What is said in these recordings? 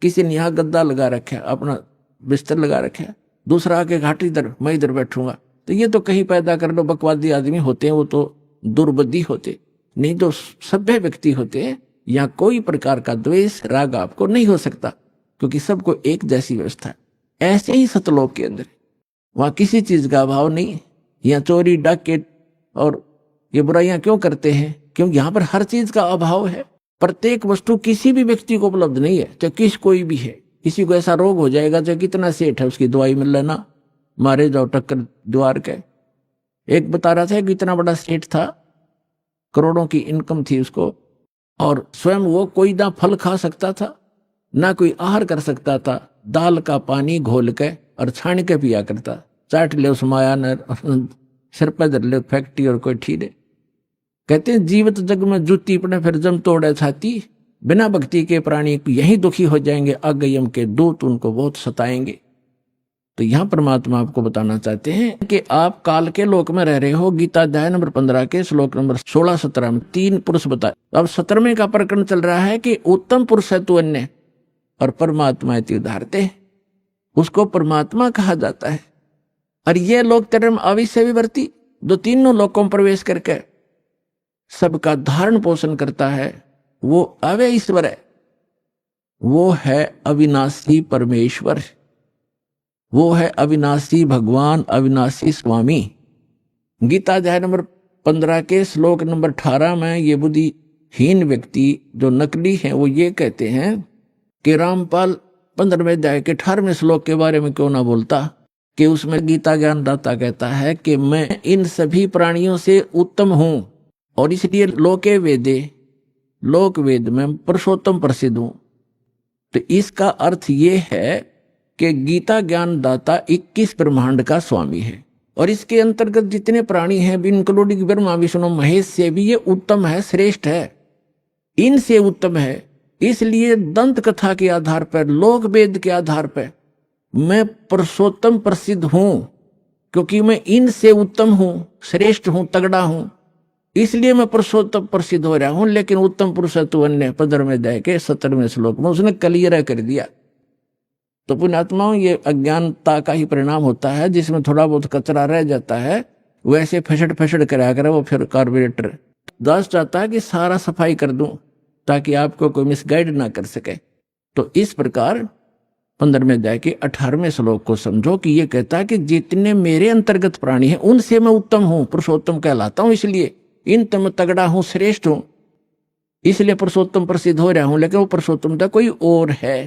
किसी ने यहाँ गद्दा लगा रखा है, अपना बिस्तर लगा रखा है, दूसरा आके घाट इधर, मैं इधर बैठूंगा। तो ये तो कहीं पैदा कर लो बकवादी आदमी होते हैं, वो तो दुर्बुद्धि होते, नहीं तो सभ्य व्यक्ति होते हैं। यहाँ कोई प्रकार का द्वेष राग आपको नहीं हो सकता, क्योंकि सबको एक जैसी व्यवस्था है। ऐसे ही सतलोक के अंदर वहां किसी चीज का अभाव नहीं। यहाँ चोरी डाकैत और ये बुराइयां क्यों करते हैं? क्योंकि यहाँ पर हर चीज का अभाव है। प्रत्येक वस्तु किसी भी व्यक्ति को उपलब्ध नहीं है, चाहे किस कोई भी है। किसी को ऐसा रोग हो जाएगा, चाहे कितना सेठ है, उसकी दवाई मिल लेना, मारे जाओ टक्कर द्वार के। एक बता रहा था कि इतना बड़ा सेठ था, करोड़ों की इनकम थी उसको, और स्वयं वो कोई ना फल खा सकता था, ना कोई आहार कर सकता था। दाल का पानी घोल के और छान के पिया करता। चाट ले उस माया न सिर पर धर ले फैक्ट्री और कोई ठीरे। कहते हैं जीवित जग में जूती पड़े फिर जम तोड़े छाती, बिना भक्ति के प्राणी यही दुखी हो जाएंगे, अगयम के दूत उनको बहुत सताएंगे। तो यहां परमात्मा आपको बताना चाहते हैं कि आप काल के लोक में रह रहे हो। गीता अध्याय नंबर 15 के श्लोक नंबर 16-17 में 3 पुरुष बताए। अब 17वें का प्रकरण चल रहा है कि उत्तम पुरुष है तू अन्य और परमात्मा इति उदाहरते, उसको परमात्मा कहा जाता है। और ये लोक धर्म अविश्य विवर्ती, जो तीनों लोकों में प्रवेश करके सबका धारण पोषण करता है, वो अव्यय ईश्वर है, वो है अविनाशी परमेश्वर, वो है अविनाशी भगवान, अविनाशी स्वामी। गीता अध्याय नंबर 15 के श्लोक नंबर 18 में ये बुद्धिहीन व्यक्ति जो नकली हैं वो ये कहते हैं कि रामपाल 15वें अध्याय के 18वें श्लोक के बारे में क्यों ना बोलता, कि उसमें गीता ज्ञानदाता कहता है कि मैं इन सभी प्राणियों से उत्तम हूं और इसलिए लोके वेदे, लोक वेद में पुरुषोत्तम प्रसिद्ध हूं। तो इसका अर्थ ये है कि गीता ज्ञानदाता 21 ब्रह्मांड का स्वामी है और इसके अंतर्गत जितने प्राणी हैं, इंक्लूडिंग ब्रह्मा विष्णु महेश से भी ये उत्तम है, श्रेष्ठ है, इनसे उत्तम है। इसलिए दंत कथा के आधार पर, लोक वेद के आधार पर मैं पुरुषोत्तम प्रसिद्ध हूं, क्योंकि मैं इनसे उत्तम हूं, श्रेष्ठ हूं, तगड़ा हूं, इसलिए मैं पुरुषोत्तम प्रसिद्ध हो रहा हूं। लेकिन उत्तम पुरुष तू अन्य 15वें अध्याय के 17वें श्लोक में उसने क्लियर कर दिया। तो पुण्यात्माओं, ये अज्ञानता का ही परिणाम होता है, जिसमें थोड़ा बहुत कचरा रह जाता है वैसे फसड़ करा कर वो फिर कार्बोरेटर दास चाहता है कि सारा सफाई कर दूं ताकि आपको कोई मिसगाइड ना कर सके। तो इस प्रकार 15वें अध्याय के 18वें श्लोक को समझो कि ये कहता है कि जितने मेरे अंतर्गत प्राणी हैं उनसे मैं उत्तम हूं, पुरुषोत्तम कहलाता हूं, इसलिए इन तम तगड़ा हूं, श्रेष्ठ हूं, इसलिए पुरुषोत्तम प्रसिद्ध हो रहा हूं। लेकिन वो पुरुषोत्तमता कोई और है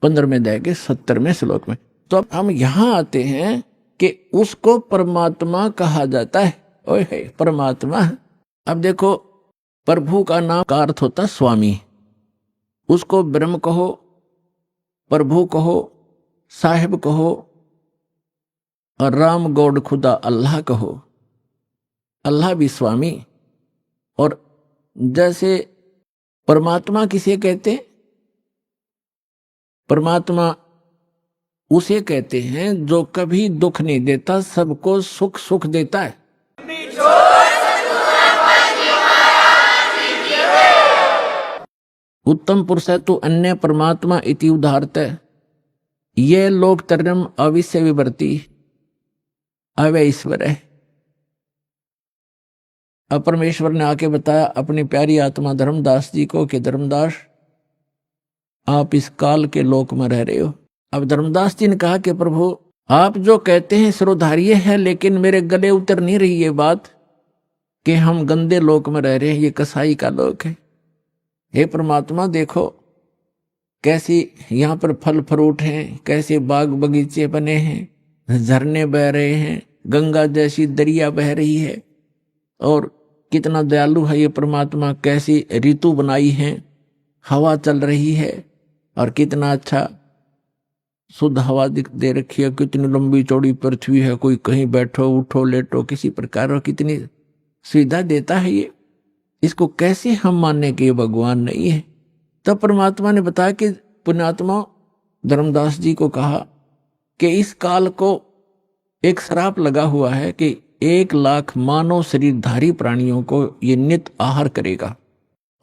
15वें अध्याय के 17वें श्लोक में। तो अब हम यहां आते हैं कि उसको परमात्मा कहा जाता है। ओए परमात्मा। अब देखो, प्रभु का नाम का अर्थ होता है स्वामी, उसको ब्रह्म कहो, प्रभु कहो, साहिब कहो, और राम गौड़ खुदा अल्लाह कहो। अल्लाह भी स्वामी। और जैसे परमात्मा किसे कहते हैं? परमात्मा उसे कहते हैं जो कभी दुख नहीं देता, सबको सुख सुख देता है। उत्तम पुरुष है तो अन्य परमात्मा इति उदाहरत है। ये लोक तरम अविश्य विवर्ती, अव्यय ईश्वर है। अब परमेश्वर ने आके बताया अपनी प्यारी आत्मा धर्मदास जी को कि धर्मदास, आप इस काल के लोक में रह रहे हो। अब धर्मदास जी ने कहा कि प्रभु, आप जो कहते हैं सिरोधार्य है, लेकिन मेरे गले उतर नहीं रही ये बात कि हम गंदे लोक में रह रहे हैं, ये कसाई का लोक है। हे परमात्मा, देखो कैसी यहाँ पर फल फ्रूट हैं, कैसे बाग बगीचे बने हैं, झरने बह रहे हैं, गंगा जैसी दरिया बह रही है, और कितना दयालु है ये परमात्मा, कैसी ऋतु बनाई है, हवा चल रही है, और कितना अच्छा शुद्ध हवा दे रखी है, कितनी लंबी चौड़ी पृथ्वी है, कोई कहीं बैठो उठो लेटो किसी प्रकार, और कितनी सुविधा देता है ये। इसको कैसे हम मानने कि ये भगवान नहीं है? तब परमात्मा ने बताया कि पुण्यात्मा धर्मदास जी को कहा कि इस काल को एक श्राप लगा हुआ है कि 1 लाख मानव शरीरधारी प्राणियों को ये नित्य आहार करेगा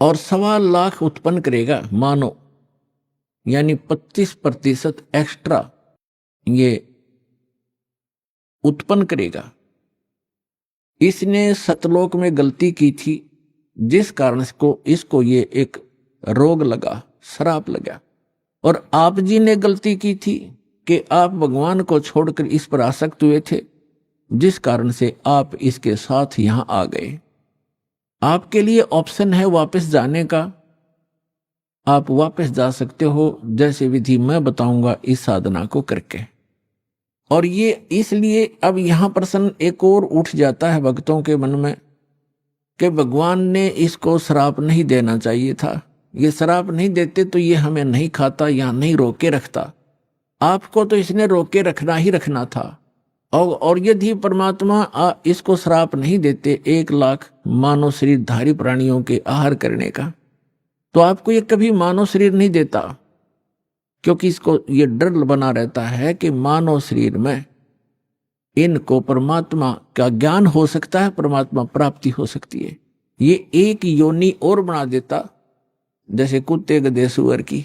और 1.25 लाख उत्पन्न करेगा मानव। यानी 25% एक्स्ट्रा ये उत्पन्न करेगा। इसने सतलोक में गलती की थी, जिस कारण इसको ये एक रोग लगा, श्राप लगा। और आप जी ने गलती की थी कि आप भगवान को छोड़कर इस पर आसक्त हुए थे, जिस कारण से आप इसके साथ यहां आ गए। आपके लिए ऑप्शन है वापस जाने का, आप वापस जा सकते हो, जैसे विधि मैं बताऊंगा इस साधना को करके। और ये इसलिए अब यहां प्रश्न एक और उठ जाता है भक्तों के मन में कि भगवान ने इसको श्राप नहीं देना चाहिए था। ये श्राप नहीं देते तो ये हमें नहीं खाता या नहीं रोक के रखता। आपको तो इसने रोक के रखना ही रखना था। और यदि परमात्मा इसको श्राप नहीं देते 1 लाख मानव शरीरधारी प्राणियों के आहार करने का, तो आपको ये कभी मानव शरीर नहीं देता, क्योंकि इसको ये डर बना रहता है कि मानव शरीर में इनको परमात्मा का ज्ञान हो सकता है, परमात्मा प्राप्ति हो सकती है। ये एक योनि और बना देता, जैसे कुत्ते गधे सुअर की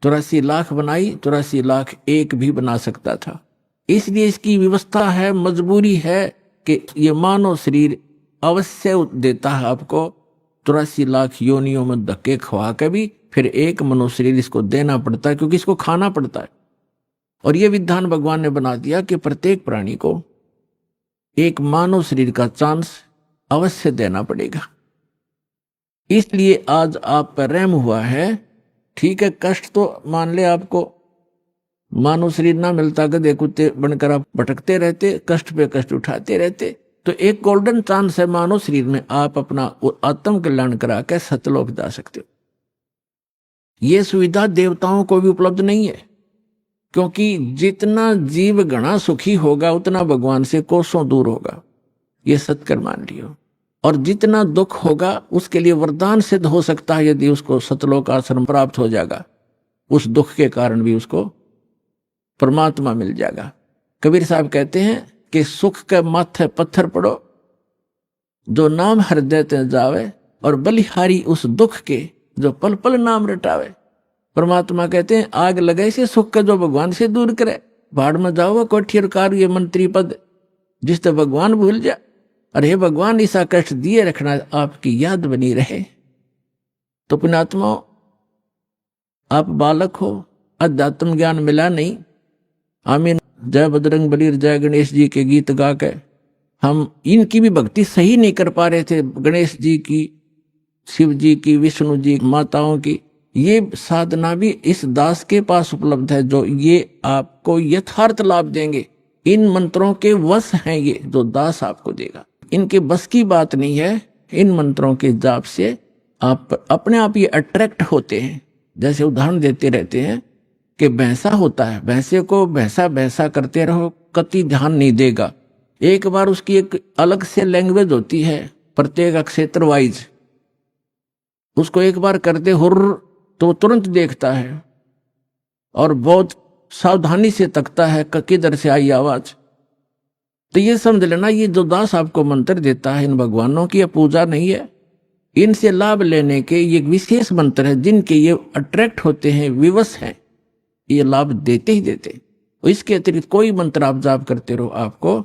84 लाख बनाई, 84 लाख एक भी बना सकता था। इसलिए इसकी व्यवस्था है, मजबूरी है कि ये मानव शरीर अवश्य देता है आपको। 84 लाख योनियों में धक्के खवा के भी फिर एक मनुष्य शरीर इसको देना पड़ता है, क्योंकि इसको खाना पड़ता है। और यह विधान भगवान ने बना दिया कि प्रत्येक प्राणी को एक मानव शरीर का चांस अवश्य देना पड़ेगा। इसलिए आज आप पर रहम हुआ है। ठीक है, कष्ट तो मान ले आपको, मानव शरीर ना मिलता, गधे कुत्ते बनकर आप भटकते रहते, कष्ट पे कष्ट उठाते रहते। तो एक गोल्डन चांस है मानव शरीर में, आप अपना आत्म कल्याण करा के सतलोक जा सकते हो। यह सुविधा देवताओं को भी उपलब्ध नहीं है, क्योंकि जितना जीव घना सुखी होगा उतना भगवान से कोसों दूर होगा, यह सत्कर मान लियो। और जितना दुख होगा उसके लिए वरदान सिद्ध हो सकता है, यदि उसको सतलोक आश्रम प्राप्त हो जाएगा, उस दुख के कारण भी उसको परमात्मा मिल जाएगा। कबीर साहब कहते हैं कि सुख के माथे पत्थर पड़ो, जो नाम हृदय ते जावे, और बलिहारी उस दुख के जो पल पल नाम रटावे। परमात्मा कहते हैं आग लगे से सुख का जो भगवान से दूर करे, भाड़ में जाओ कोठियर कार ये मंत्री पद, जिससे भगवान भूल जा। अरे भगवान ऐसा कष्ट दिए रखना, आपकी याद बनी रहे। तो पुण्यात्मा, आप बालक हो, अध्यात्म ज्ञान मिला नहीं। आमीन। जय बजरंग बली, जय गणेश जी के गीत गा के हम इनकी भी भक्ति सही नहीं कर पा रहे थे, गणेश जी की, शिव जी की, विष्णु जी, माताओं की। ये साधना भी इस दास के पास उपलब्ध है, जो ये आपको यथार्थ लाभ देंगे। इन मंत्रों के वश हैं ये, जो दास आपको देगा। इनके बस की बात नहीं है। इन मंत्रों के जाप से आप अपने आप ये अट्रैक्ट होते हैं। जैसे उदाहरण देते रहते हैं कि भैंसा होता है, भैंसे को भैंसा भैंसा करते रहो, कति ध्यान नहीं देगा। एक बार उसकी एक अलग से लैंग्वेज होती है, प्रत्येक क्षेत्र वाइज। उसको एक बार करते हुर्र तो तुरंत देखता है और बहुत सावधानी से तकता है किधर से आई आवाज। तो ये समझ लेना, ये जो दास आपको मंत्र देता है, इन भगवानों की पूजा नहीं है, इनसे लाभ लेने के ये विशेष मंत्र है, जिनके ये अट्रैक्ट होते हैं, विवश हैं, ये लाभ देते ही देते। इसके अतिरिक्त कोई मंत्र आप जाप करते रहो, आपको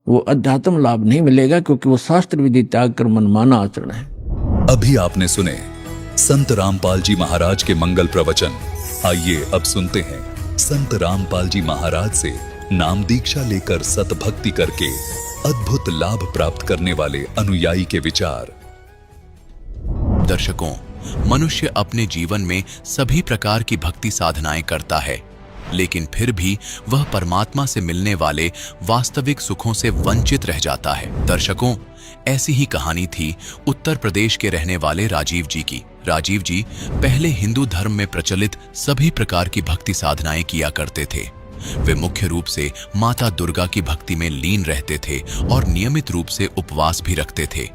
वो अध्यात्म लाभ नहीं मिलेगा, क्योंकि वो शास्त्र विधि त्याग कर मनमाना आचरण है। अभी आपने सुने संत रामपाल जी महाराज के मंगल प्रवचन। आइए अब सुनते हैं संत रामपाल जी महाराज से नाम दीक्षा लेकर सतभक्ति करके अद्भुत लाभ प्राप्त करने वाले अनुयायी के विचार। दर्शकों, मनुष्य अपने जीवन में सभी प्रकार की भक्ति साधनाएं करता है, लेकिन फिर भी वह परमात्मा से मिलने वाले वास्तविक सुखों से वंचित रह जाता है। दर्शकों, ऐसी ही कहानी थी उत्तर प्रदेश के रहने वाले राजीव जी की। राजीव जी पहले हिंदू धर्म में प्रचलित सभी प्रकार की भक्ति साधनाएं किया करते थे। वे मुख्य रूप से माता दुर्गा की भक्ति में लीन रहते थे और नियमित रूप से उपवास भी रखते थे।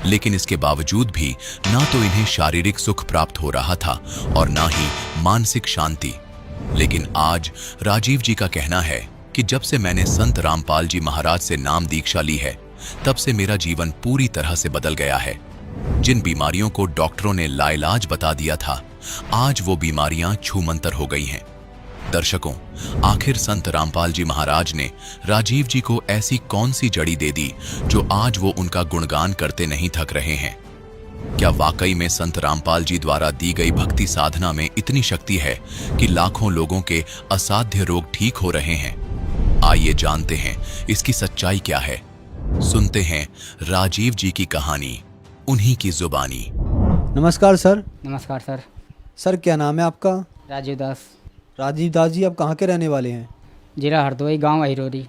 लेकिन इसके बावजूद भी ना तो इन्हें शारीरिक सुख प्राप्त हो रहा था और ना ही मानसिक शांति। लेकिन आज राजीव जी का कहना है कि जब से मैंने संत रामपाल जी महाराज से नाम दीक्षा ली है, तब से मेरा जीवन पूरी तरह से बदल गया है। जिन बीमारियों को डॉक्टरों ने लाइलाज बता दिया था, आज वो बीमारियां छूमंतर हो गई हैं। दर्शकों, आखिर संत रामपाल जी महाराज ने राजीव जी को ऐसी कौन सी जड़ी दे दी जो आज वो उनका गुणगान करते नहीं थक रहे हैं? क्या वाकई में संत रामपाल जी द्वारा दी गई भक्ति साधना में इतनी शक्ति है कि लाखों लोगों के असाध्य रोग ठीक हो रहे हैं? आइए जानते हैं इसकी सच्चाई क्या है। सुनते हैं राजीव जी की कहानी, उन्हीं की जुबानी। नमस्कार सर। नमस्कार सर। सर क्या नाम है आपका? राजीव दास। राजीव दास जी, आप कहाँ के रहने वाले हैं? जिला हरदोई, गांव अहिरोरी।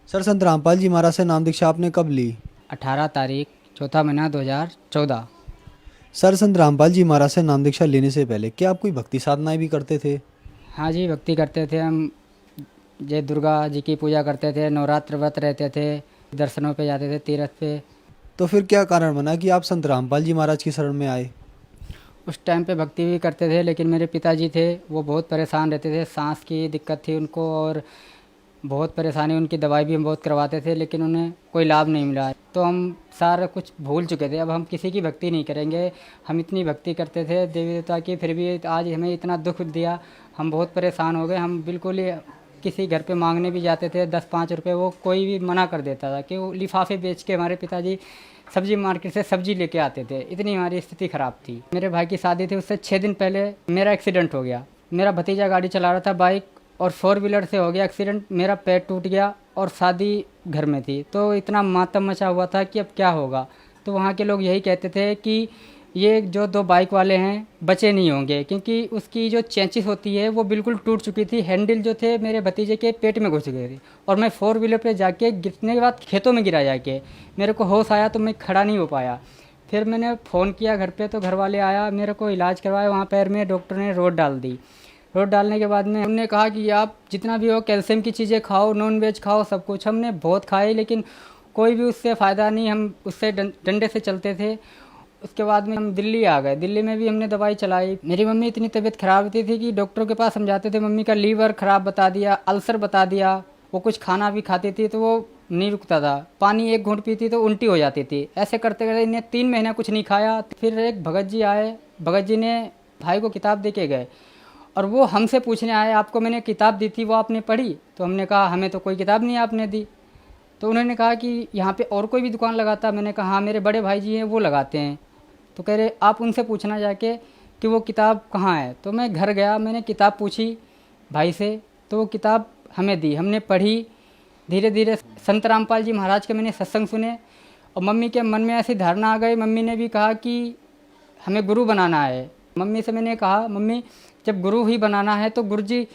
सर संत रामपाल जी महाराज से नाम दीक्षा आपने कब ली? 18 तारीख चौथा महीना 2014। सर संत रामपाल जी महाराज से नाम दीक्षा लेने से पहले क्या आप कोई भक्ति साधनाएं भी करते थे? हाँ जी, भक्ति करते थे हम। जय दुर्गा जी की पूजा करते थे, नवरात्र व्रत रहते थे, दर्शनों पे जाते थे, तीर्थ पे। तो फिर क्या कारण बना कि आप संत रामपाल जी महाराज की शरण में आए? उस टाइम पे भक्ति भी करते थे, लेकिन मेरे पिताजी थे वो बहुत परेशान रहते थे। सांस की दिक्कत थी उनको और बहुत परेशानी, उनकी दवाई भी हम बहुत करवाते थे, लेकिन उन्हें कोई लाभ नहीं मिला। तो हम सारा कुछ भूल चुके थे। अब हम किसी की भक्ति नहीं करेंगे। हम इतनी भक्ति करते थे देवी देवता की, फिर भी आज हमें इतना दुख दिया। हम बहुत परेशान हो गए। हम बिल्कुल ही किसी घर पे मांगने भी जाते थे 10-5 रुपए, वो कोई भी मना कर देता था कि वो लिफाफे बेच के हमारे पिताजी सब्जी मार्केट से सब्जी लेके आते थे। इतनी हमारी स्थिति ख़राब थी। मेरे भाई की शादी थी, उससे 6 दिन पहले मेरा एक्सीडेंट हो गया। मेरा भतीजा गाड़ी चला रहा था बाइक, और 4 व्हीलर से हो गया एक्सीडेंट। मेरा पैर टूट गया और शादी घर में थी, तो इतना मातम मचा हुआ था कि अब क्या होगा। तो वहाँ के लोग यही कहते थे कि ये जो 2 बाइक वाले हैं बचे नहीं होंगे, क्योंकि उसकी जो चेंचिस होती है वो बिल्कुल टूट चुकी थी। हैंडल जो थे मेरे भतीजे के पेट में घुस गए थे, और मैं 4 व्हीलर पे जाके गिरने के बाद खेतों में गिरा जाके। मेरे को होश आया तो मैं खड़ा नहीं हो पाया। फिर मैंने फ़ोन किया घर पे, तो घर वाले आया, मेरे को इलाज करवाया। वहाँ पैर में डॉक्टर ने रोड डाल दी। रोड डालने के बाद में उन्होंने कहा कि आप जितना भी हो कैल्शियम की चीज़ें खाओ, नॉन वेज खाओ, सब कुछ। हमने बहुत खाए, लेकिन कोई भी उससे फ़ायदा नहीं। हम उससे डंडे से चलते थे। उसके बाद में हम दिल्ली आ गए। दिल्ली में भी हमने दवाई चलाई। मेरी मम्मी इतनी तबीयत ख़राब होती थी कि डॉक्टरों के पास हम जाते थे। मम्मी का लीवर ख़राब बता दिया, अल्सर बता दिया। वो कुछ खाना भी खाती थी तो वो नहीं रुकता था। पानी 1 घूंट पीती तो उल्टी हो जाती थी। ऐसे करते करते इन्हें 3 महीना कुछ नहीं खाया। फिर एक भगत जी आए। भगत जी ने भाई को किताब दे के गए, और वो हमसे पूछने आए, आपको मैंने किताब दी थी, वो आपने पढ़ी? तो हमने कहा हमें तो कोई किताब नहीं आपने दी। तो उन्होंने कहा कि यहाँ पे और कोई भी दुकान लगाता? मैंने कहा हाँ, मेरे बड़े भाई जी हैं वो लगाते हैं। तो कह रहे आप उनसे पूछना जाके कि वो किताब कहाँ है। तो मैं घर गया, मैंने किताब पूछी भाई से, तो वो किताब हमें दी। हमने पढ़ी। धीरे धीरे संत रामपाल जी महाराज के मैंने सत्संग सुने, और मम्मी के मन में ऐसी धारणा आ गई। मम्मी ने भी कहा कि हमें गुरु बनाना है। मम्मी से मैंने कहा, मम्मी जब गुरु ही बनाना है तो गुरु जी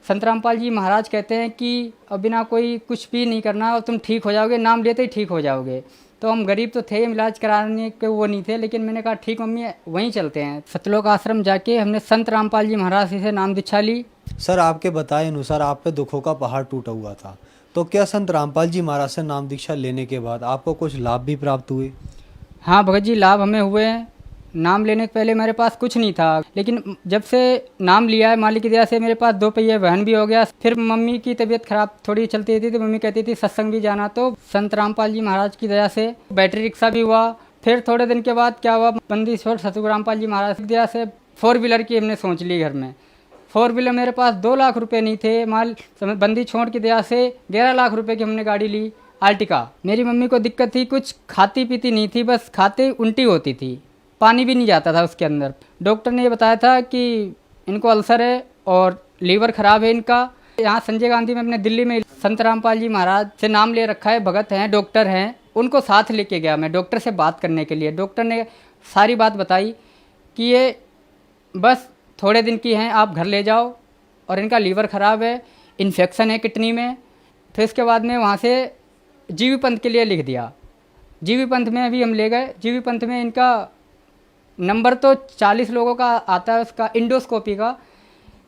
संत रामपाल जी महाराज कहते हैं कि अब बिना कोई कुछ भी नहीं करना और तुम ठीक हो जाओगे, नाम लेते ही ठीक हो जाओगे। तो हम गरीब तो थे, इलाज कराने के वो नहीं थे, लेकिन मैंने कहा ठीक मम्मी वहीं चलते हैं। सतलोक आश्रम जाके हमने संत रामपाल जी महाराज से नाम दीक्षा ली। सर आपके बताए अनुसार आप पे दुखों का पहाड़ टूटा हुआ था, तो क्या संत रामपाल जी महाराज से नाम दीक्षा लेने के बाद आपको कुछ लाभ भी प्राप्त हुए? हाँ भगत जी, लाभ हमें हुए हैं। नाम लेने के पहले मेरे पास कुछ नहीं था, लेकिन जब से नाम लिया है मालिक की दया से मेरे पास 2 पहिए वाहन भी हो गया। फिर मम्मी की तबीयत खराब थोड़ी चलती थी, तो मम्मी कहती थी सत्संग भी जाना, तो संत रामपाल जी महाराज की दया से बैटरी रिक्शा भी हुआ। फिर थोड़े दिन के बाद क्या हुआ, बंदी छोड़ सतगुरु रामपाल जी महाराज की दया से 4 व्हीलर की हमने सोच ली घर में। 4 व्हीलर मेरे पास 2 लाख रुपये नहीं थे। बंदी छोड़ की दया से 11 लाख रुपये की हमने गाड़ी ली, आर्टिका। मेरी मम्मी को दिक्कत थी, कुछ खाती पीती नहीं थी, बस खाते उल्टी होती थी, पानी भी नहीं जाता था उसके अंदर। डॉक्टर ने ये बताया था कि इनको अल्सर है और लीवर ख़राब है इनका। यहाँ संजय गांधी में अपने दिल्ली में संत रामपाल जी महाराज से नाम ले रखा है, भगत हैं, डॉक्टर हैं, उनको साथ लेके गया मैं डॉक्टर से बात करने के लिए। डॉक्टर ने सारी बात बताई कि ये बस थोड़े दिन की हैं, आप घर ले जाओ, और इनका लीवर ख़राब है, इन्फेक्शन है किडनी में। फिर इसके बाद में वहाँ से जीवी पंथ के लिए लिख दिया। जीवी पंथ में भी हम ले गए। जीवी पंथ में इनका नंबर तो 40 लोगों का आता है उसका इंडोस्कोपी का,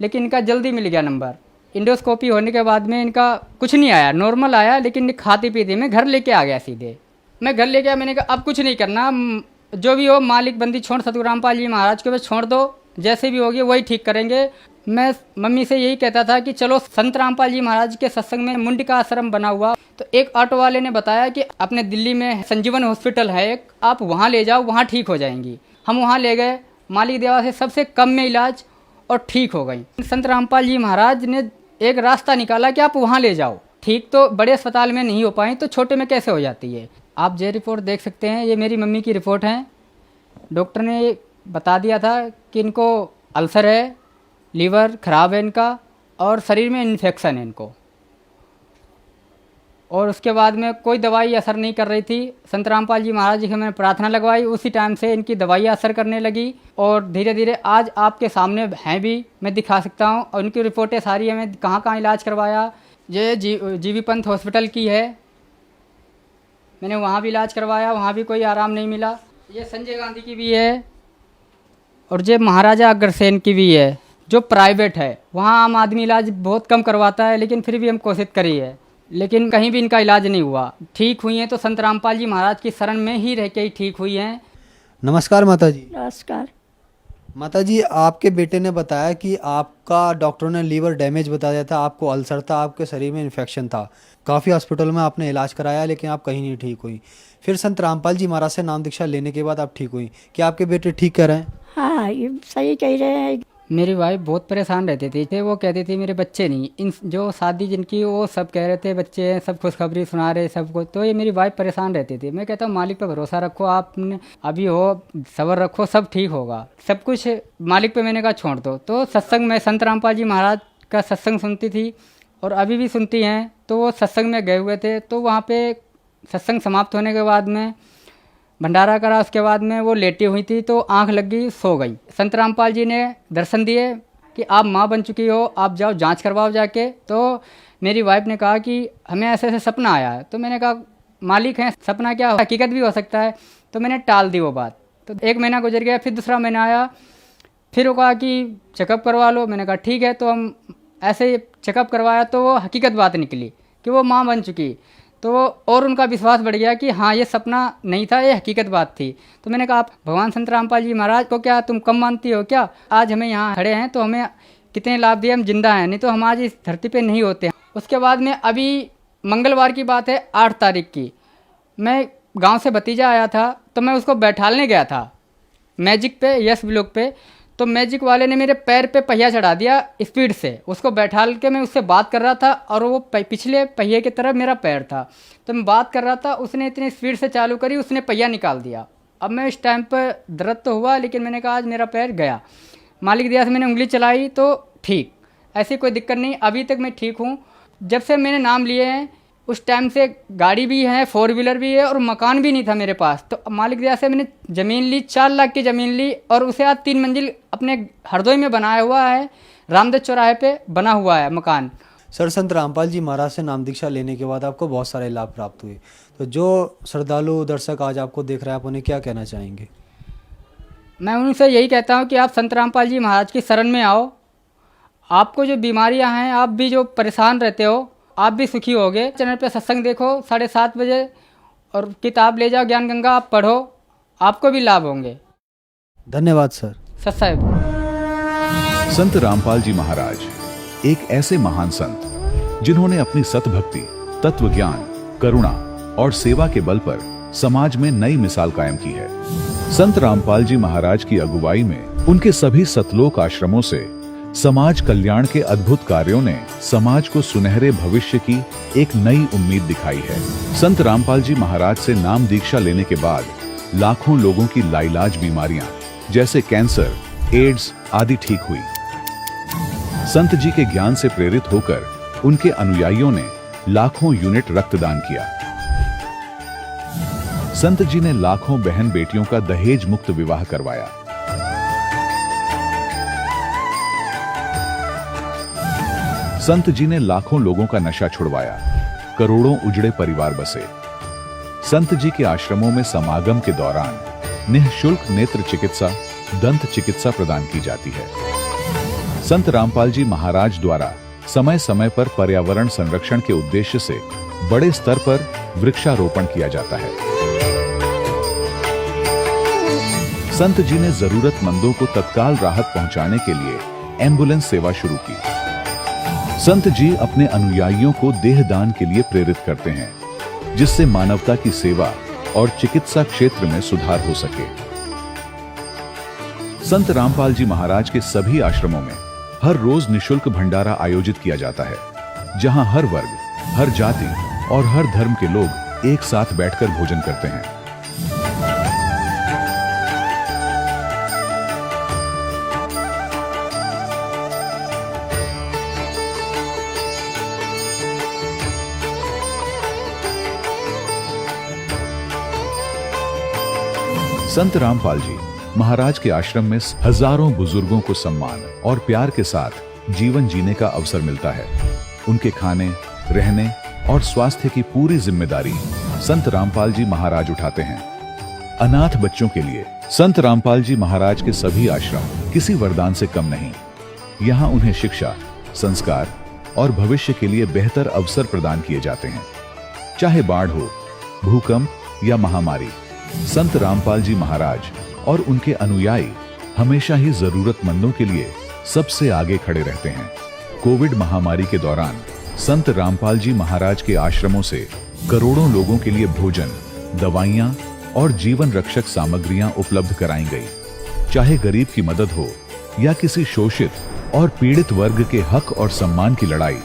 लेकिन इनका जल्दी मिल गया नंबर। इंडोस्कोपी होने के बाद में इनका कुछ नहीं आया, नॉर्मल आया, लेकिन खाती पीती मैं घर लेके आ गया सीधे। मैं घर लेके आया, मैंने कहा अब कुछ नहीं करना, जो भी हो मालिक बंदी छोड़ सतगुरु रामपाल जी महाराज को बस छोड़ दो, जैसे भी होगी वही ठीक करेंगे। मैं मम्मी से यही कहता था कि चलो संत रामपाल जी महाराज के सत्संग में मुंडी का आश्रम बना हुआ, तो एक ऑटो वाले ने बताया कि अपने दिल्ली में संजीवन हॉस्पिटल है एक, आप वहाँ ले जाओ, वहाँ ठीक हो जाएंगी। हम वहाँ ले गए, मालिक की दया से सबसे कम में इलाज और ठीक हो गई। संत रामपाल जी महाराज ने एक रास्ता निकाला कि आप वहाँ ले जाओ। ठीक तो बड़े अस्पताल में नहीं हो पाई तो छोटे में कैसे हो जाती है। आप ये रिपोर्ट देख सकते हैं, ये मेरी मम्मी की रिपोर्ट है। डॉक्टर ने बता दिया था कि इनको अल्सर है, लीवर ख़राब है इनका और शरीर में इन्फेक्शन है इनको। और उसके बाद में कोई दवाई असर नहीं कर रही थी। संत रामपाल जी महाराज जी की मैंने प्रार्थना लगवाई, उसी टाइम से इनकी दवाई असर करने लगी और धीरे धीरे आज आपके सामने हैं भी, मैं दिखा सकता हूँ। और उनकी रिपोर्टें सारी है, मैं कहाँ कहाँ इलाज करवाया। ये जीवी पंथ हॉस्पिटल की है, मैंने वहाँ भी इलाज करवाया, वहाँ भी कोई आराम नहीं मिला। ये संजय गांधी की भी है और ये महाराजा अग्रसेन की भी है जो प्राइवेट है। वहाँ आम आदमी इलाज बहुत कम करवाता है, लेकिन फिर भी हम कोशिश करी है, लेकिन कहीं भी इनका इलाज नहीं हुआ। ठीक हुई हैं तो संत रामपाल जी महाराज की शरण में ही रह के ही ठीक हुई हैं। नमस्कार माता जी। नमस्कार। माता जी, आपके बेटे ने बताया कि आपका डॉक्टरों ने लीवर डैमेज बता दिया था, आपको अल्सर था, आपके शरीर में इन्फेक्शन था। काफ़ी हॉस्पिटल में आपने इलाज कराया लेकिन आप कहीं नहीं ठीक हुई। फिर संत रामपाल जी महाराज से नाम दीक्षा लेने के बाद आप ठीक हुई। क्या आपके बेटे ठीक कह रहे हैं? हाँ, ये सही कह रहे हैं। मेरी वाइफ बहुत परेशान रहती थी, वो कहती थी मेरे बच्चे नहीं, इन जो शादी जिनकी वो सब कह रहे थे बच्चे हैं, सब खुशखबरी सुना रहे सबको। तो ये मेरी वाइफ परेशान रहती थी। मैं कहता हूँ मालिक पे भरोसा रखो, आपने अभी हो सब्र रखो, सब ठीक होगा, सब कुछ मालिक पे मैंने कहा छोड़ दो। तो सत्संग में संत रामपाल जी महाराज का सत्संग सुनती थी और अभी भी सुनती हैं। तो वो सत्संग में गए हुए थे, तो वहाँ पे सत्संग समाप्त होने के बाद में भंडारा करा, उसके बाद में वो लेटी हुई थी तो आंख लग गई, सो गई। संत रामपाल जी ने दर्शन दिए कि आप माँ बन चुकी हो, आप जाओ जांच करवाओ जाके। तो मेरी वाइफ ने कहा कि हमें ऐसे ऐसे सपना आया है। तो मैंने कहा मालिक हैं, सपना क्या हकीकत भी हो सकता है। तो मैंने टाल दी वो बात। तो 1 महीना गुजर गया, फिर दूसरा महीना आया, फिर वो कहा कि चेकअप करवा लो। मैंने कहा ठीक है। तो हम ऐसे चेकअप करवाया तो वो हकीकत बात निकली कि वो माँ बन चुकी। तो और उनका विश्वास बढ़ गया कि हाँ ये सपना नहीं था, ये हकीकत बात थी। तो मैंने कहा आप भगवान संत रामपाल जी महाराज को क्या तुम कम मानती हो क्या? आज हमें यहाँ खड़े हैं तो हमें कितने लाभ दिए, हम जिंदा हैं, नहीं तो हम आज इस धरती पे नहीं होते। उसके बाद में अभी मंगलवार की बात है, 8 तारीख की, मैं गाँव से भतीजा आया था तो मैं उसको बैठालने गया था मैजिक पे, यस ब्लॉक पे। तो मैजिक वाले ने मेरे पैर पे पहिया चढ़ा दिया स्पीड से। उसको बैठाल के मैं उससे बात कर रहा था और वो पिछले पहिए की तरफ मेरा पैर था। तो मैं बात कर रहा था, उसने इतनी स्पीड से चालू करी, उसने पहिया निकाल दिया। अब मैं इस टाइम पर दर्द तो हुआ, लेकिन मैंने कहा आज मेरा पैर गया। मालिक की दया से मैंने उंगली चलाई तो ठीक, ऐसी कोई दिक्कत नहीं, अभी तक मैं ठीक हूँ। जब से मैंने नाम लिए हैं उस टाइम से गाड़ी भी है, 4 व्हीलर भी है और मकान भी नहीं था मेरे पास। तो मालिक की दया से मैंने ज़मीन ली, 4 लाख की ज़मीन ली और उसे आज 3 मंजिल अपने हरदोई में बनाया हुआ है, रामदेव चौराहे पे बना हुआ है मकान। सर, संत रामपाल जी महाराज से नाम दीक्षा लेने के बाद आपको बहुत सारे लाभ प्राप्त हुए। तो जो श्रद्धालु दर्शक आज आपको देख रहे हैं, आप उन्हें क्या कहना चाहेंगे? मैं उनसे यही कहता हूँ कि आप संत रामपाल जी महाराज की शरण में आओ। आपको जो बीमारियाँ हैं, आप भी जो परेशान रहते हो, आप भी सुखी होगे। चैनल पे सत्संग देखो 7:30 बजे और किताब ले जाओ ज्ञान गंगा, आप पढ़ो, आपको भी लाभ होंगे। धन्यवाद सर। सत्संग। संत रामपाल जी महाराज एक ऐसे महान संत जिन्होंने अपनी सतभक्ति, तत्व ज्ञान, करुणा और सेवा के बल पर समाज में नई मिसाल कायम की है। संत रामपाल जी महाराज की अगुवाई में उनके सभी सतलोक आश्रमों से समाज कल्याण के अद्भुत कार्यों ने समाज को सुनहरे भविष्य की एक नई उम्मीद दिखाई है। संत रामपाल जी महाराज से नाम दीक्षा लेने के बाद लाखों लोगों की लाइलाज बीमारियां जैसे कैंसर, एड्स आदि ठीक हुई। संत जी के ज्ञान से प्रेरित होकर उनके अनुयायियों ने लाखों यूनिट रक्तदान किया। संत जी ने लाखों बहन बेटियों का दहेज मुक्त विवाह करवाया। संत जी ने लाखों लोगों का नशा छुड़वाया, करोड़ों उजड़े परिवार बसे। संत जी के आश्रमों में समागम के दौरान निःशुल्क नेत्र चिकित्सा, दंत चिकित्सा प्रदान की जाती है। संत रामपाल जी महाराज द्वारा समय समय पर पर्यावरण संरक्षण के उद्देश्य से बड़े स्तर पर वृक्षारोपण किया जाता है। संत जी ने जरूरतमंदों को तत्काल राहत पहुंचाने के लिए एम्बुलेंस सेवा शुरू की। संत जी अपने अनुयायियों को देहदान के लिए प्रेरित करते हैं, जिससे मानवता की सेवा और चिकित्सा क्षेत्र में सुधार हो सके। संत रामपाल जी महाराज के सभी आश्रमों में हर रोज निशुल्क भंडारा आयोजित किया जाता है, जहां हर वर्ग, हर जाति और हर धर्म के लोग एक साथ बैठकर भोजन करते हैं। संत रामपाल जी महाराज के आश्रम में हजारों बुजुर्गों को सम्मान और प्यार के साथ जीवन जीने का अवसर मिलता है। उनके खाने, रहने और स्वास्थ्य की पूरी जिम्मेदारी संत रामपाल जी महाराज उठाते हैं। अनाथ बच्चों के लिए संत रामपाल जी महाराज के सभी आश्रम किसी वरदान से कम नहीं। यहाँ उन्हें शिक्षा, संस्कार और भविष्य के लिए बेहतर अवसर प्रदान किए जाते हैं। चाहे बाढ़ हो, भूकंप या महामारी, संत रामपाल जी महाराज और उनके अनुयायी हमेशा ही जरूरतमंदों के लिए सबसे आगे खड़े रहते हैं। कोविड महामारी के दौरान संत रामपाल जी महाराज के आश्रमों से करोड़ों लोगों के लिए भोजन, दवाइयां और जीवन रक्षक सामग्रियां उपलब्ध कराई गई। चाहे गरीब की मदद हो या किसी शोषित और पीड़ित वर्ग के हक और सम्मान की लड़ाई,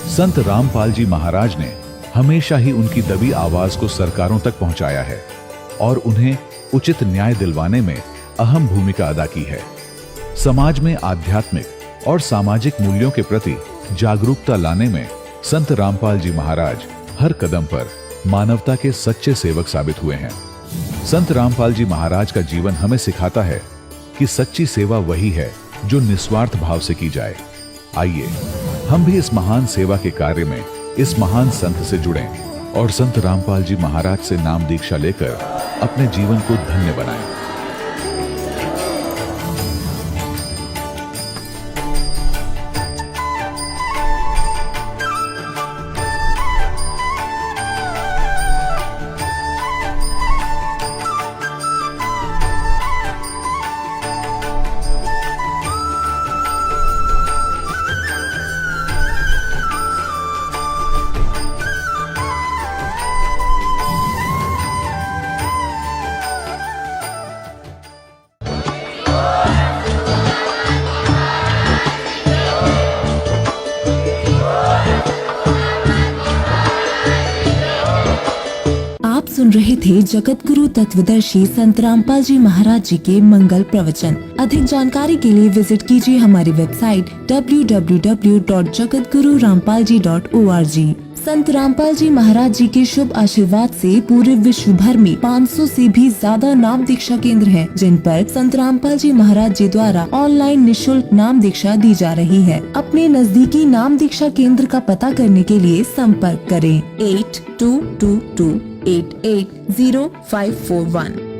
संत रामपाल जी महाराज ने हमेशा ही उनकी दबी आवाज को सरकारों तक पहुंचाया है और उन्हें उचित न्याय दिलवाने में अहम भूमिका अदा की है। समाज में आध्यात्मिक और सामाजिक मूल्यों के प्रति जागरूकता लाने में संत रामपाल जी महाराज हर कदम पर मानवता के सच्चे सेवक साबित हुए हैं। संत रामपाल जी महाराज का जीवन हमें सिखाता है कि सच्ची सेवा वही है जो निस्वार्थ भाव से की जाए। आइए हम भी इस महान सेवा के कार्य में इस महान संत से जुड़ें और संत रामपाल जी महाराज से नाम दीक्षा लेकर अपने जीवन को धन्य बनाएं। सुन रहे थे जगत गुरु तत्वदर्शी संत रामपाल जी महाराज जी के मंगल प्रवचन। अधिक जानकारी के लिए विजिट कीजिए हमारी वेबसाइट www.jagatgururampalji.org। संत रामपाल जी महाराज जी के शुभ आशीर्वाद से पूरे विश्व भर में 500 से भी ज्यादा नाम दीक्षा केंद्र हैं, जिन पर संत रामपाल जी महाराज जी द्वारा ऑनलाइन निशुल्क नाम दीक्षा दी जा रही है। अपने नजदीकी नाम दीक्षा केंद्र का पता करने के लिए संपर्क करें 8222880541।